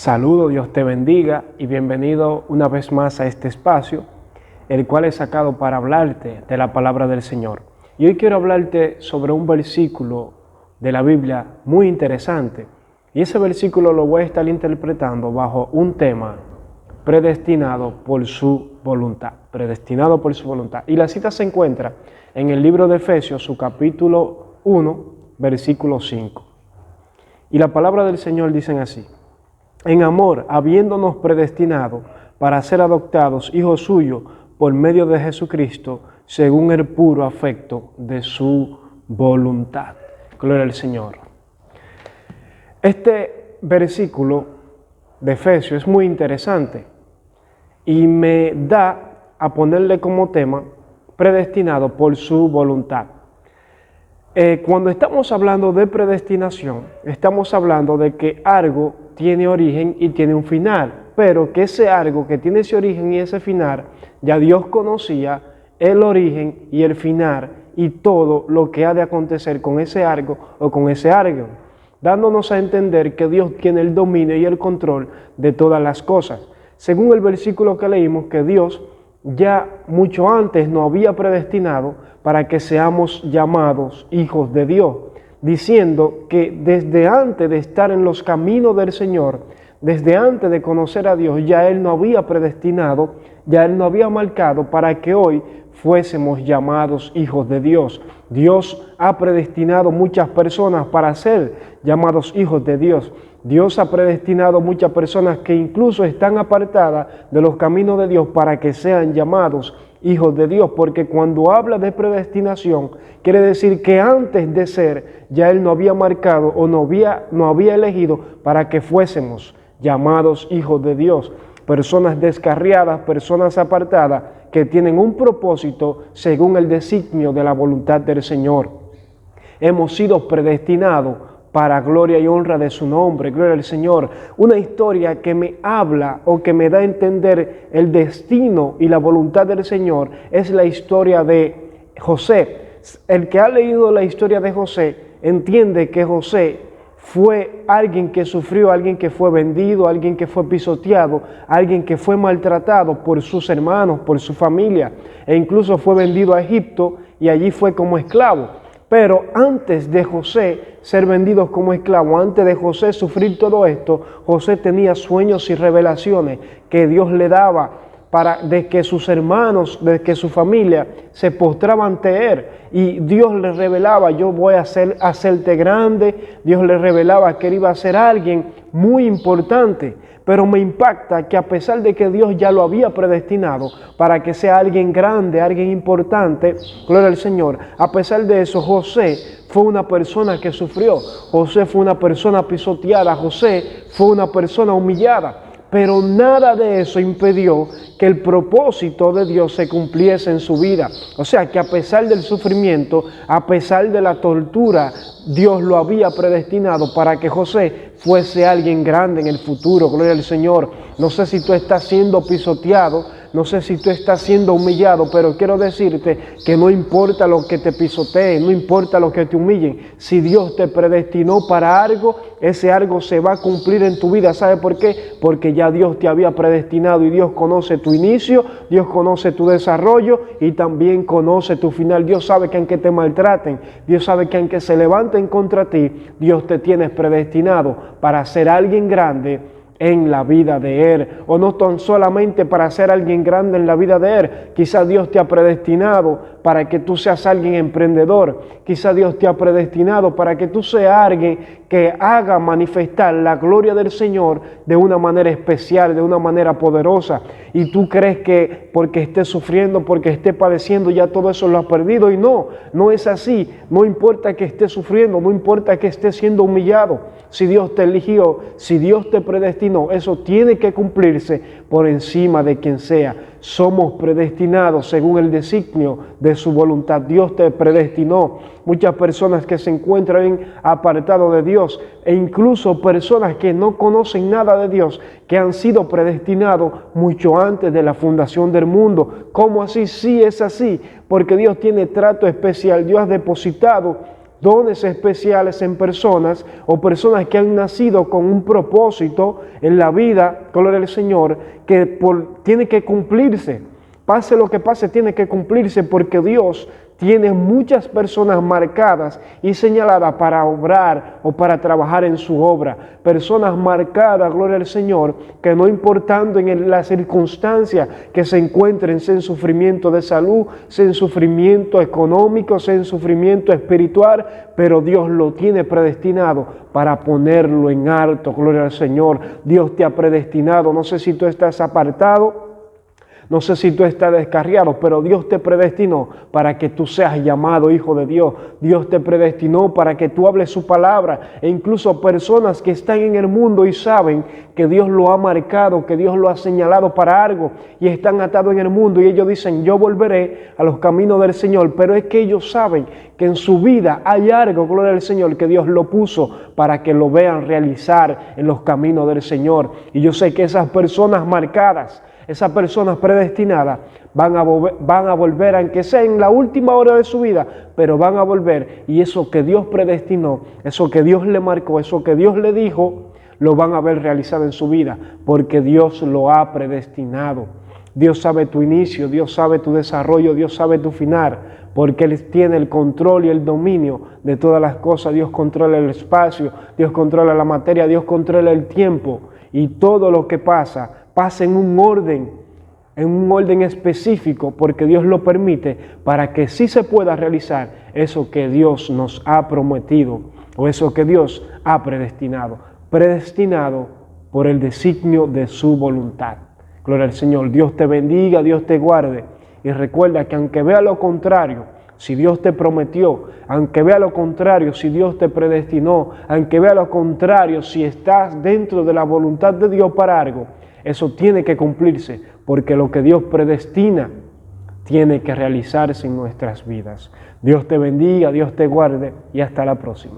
Saludo, Dios te bendiga y bienvenido una vez más a este espacio, el cual he sacado para hablarte de la palabra del Señor. Y hoy quiero hablarte sobre un versículo de la Biblia muy interesante. Y ese versículo lo voy a estar interpretando bajo un tema: predestinado por su voluntad. Predestinado por su voluntad. Y la cita se encuentra en el libro de Efesios, su capítulo 1, versículo 5. Y la palabra del Señor dice así: en amor, habiéndonos predestinado para ser adoptados hijos suyos por medio de Jesucristo, según el puro afecto de su voluntad. Gloria al Señor. Este versículo de Efesios es muy interesante y me da a ponerle como tema predestinado por su voluntad. Cuando estamos hablando de predestinación, estamos hablando de que algo tiene origen y tiene un final, pero que ese algo que tiene ese origen y ese final, ya Dios conocía el origen y el final y todo lo que ha de acontecer con ese algo o con ese algo, dándonos a entender que Dios tiene el dominio y el control de todas las cosas. Según el versículo que leímos, que Dios ya mucho antes nos había predestinado para que seamos llamados hijos de Dios, diciendo que desde antes de estar en los caminos del Señor, desde antes de conocer a Dios, ya Él nos había predestinado, ya Él nos había marcado para que hoy fuésemos llamados hijos de Dios. Dios ha predestinado muchas personas para ser llamados hijos de Dios. Dios ha predestinado muchas personas que incluso están apartadas de los caminos de Dios para que sean llamados hijos de Dios, porque cuando habla de predestinación, quiere decir que antes de ser, ya Él nos había marcado o nos había elegido para que fuésemos llamados hijos de Dios. Personas descarriadas, personas apartadas, que tienen un propósito según el designio de la voluntad del Señor. Hemos sido predestinados para gloria y honra de su nombre, gloria al Señor. Una historia que me habla o que me da a entender el destino y la voluntad del Señor es la historia de José. El que ha leído la historia de José entiende que José fue alguien que sufrió, alguien que fue vendido, alguien que fue pisoteado, alguien que fue maltratado por sus hermanos, por su familia, e incluso fue vendido a Egipto y allí fue como esclavo. Pero antes de José ser vendido como esclavo, antes de José sufrir todo esto, José tenía sueños y revelaciones que Dios le daba de que sus hermanos, de que su familia se postraba ante él. Y Dios le revelaba: yo voy a hacerte grande. Dios le revelaba que él iba a ser alguien muy importante. Pero me impacta que a pesar de que Dios ya lo había predestinado para que sea alguien grande, alguien importante, gloria al Señor, a pesar de eso, José fue una persona que sufrió. José fue una persona pisoteada. José fue una persona humillada. Pero nada de eso impidió que el propósito de Dios se cumpliese en su vida. O sea, que a pesar del sufrimiento, a pesar de la tortura, Dios lo había predestinado para que José fuese alguien grande en el futuro. Gloria al Señor. No sé si tú estás siendo pisoteado, no sé si tú estás siendo humillado, pero quiero decirte que no importa lo que te pisoteen, no importa lo que te humillen. Si Dios te predestinó para algo, ese algo se va a cumplir en tu vida. ¿Sabe por qué? Porque ya Dios te había predestinado y Dios conoce tu inicio, Dios conoce tu desarrollo y también conoce tu final. Dios sabe que aunque te maltraten, Dios sabe que aunque se levanten contra ti, Dios te tiene predestinado para ser alguien grande en la vida de Él, o no tan solamente para ser alguien grande en la vida de Él. Quizá Dios te ha predestinado para que tú seas alguien emprendedor. Quizá Dios te ha predestinado para que tú seas alguien que haga manifestar la gloria del Señor de una manera especial, de una manera poderosa. Y tú crees que porque estés sufriendo, porque estés padeciendo, ya todo eso lo has perdido. Y no es así. No importa que estés sufriendo, no importa que estés siendo humillado. Si Dios te eligió, si Dios te predestinó, eso tiene que cumplirse por encima de quien sea. Somos predestinados según el designio de su voluntad. Dios te predestinó. Muchas personas que se encuentran apartados de Dios e incluso personas que no conocen nada de Dios, que han sido predestinados mucho antes de la fundación del mundo. ¿Cómo así? Sí, es así, porque Dios tiene trato especial. Dios ha depositado dones especiales en personas o personas que han nacido con un propósito en la vida, gloria al Señor, que tiene que cumplirse. Pase lo que pase, tiene que cumplirse porque Dios tiene muchas personas marcadas y señaladas para obrar o para trabajar en su obra. Personas marcadas, gloria al Señor, que no importando en las circunstancias que se encuentren, sea en sufrimiento de salud, sea en sufrimiento económico, sea en sufrimiento espiritual, pero Dios lo tiene predestinado para ponerlo en alto, gloria al Señor. Dios te ha predestinado. No sé si tú estás apartado, no sé si tú estás descarriado, pero Dios te predestinó para que tú seas llamado hijo de Dios. Dios te predestinó para que tú hables su palabra. E incluso personas que están en el mundo y saben que Dios lo ha marcado, que Dios lo ha señalado para algo y están atados en el mundo y ellos dicen, yo volveré a los caminos del Señor. Pero es que ellos saben que en su vida hay algo, gloria al Señor, que Dios lo puso para que lo vean realizar en los caminos del Señor. Y yo sé que esas personas marcadas, esas personas predestinadas van a volver, aunque sea en la última hora de su vida, pero van a volver, y eso que Dios predestinó, eso que Dios le marcó, eso que Dios le dijo, lo van a ver realizado en su vida, porque Dios lo ha predestinado. Dios sabe tu inicio, Dios sabe tu desarrollo, Dios sabe tu final, porque Él tiene el control y el dominio de todas las cosas. Dios controla el espacio, Dios controla la materia, Dios controla el tiempo, y todo lo que pasa en un orden específico, porque Dios lo permite para que sí se pueda realizar eso que Dios nos ha prometido o eso que Dios ha predestinado por el designio de su voluntad. Gloria al Señor. Dios te bendiga, Dios te guarde, y recuerda que aunque vea lo contrario, si Dios te prometió, aunque vea lo contrario, si Dios te predestinó, aunque vea lo contrario, si estás dentro de la voluntad de Dios para algo, eso tiene que cumplirse, porque lo que Dios predestina tiene que realizarse en nuestras vidas. Dios te bendiga, Dios te guarde y hasta la próxima.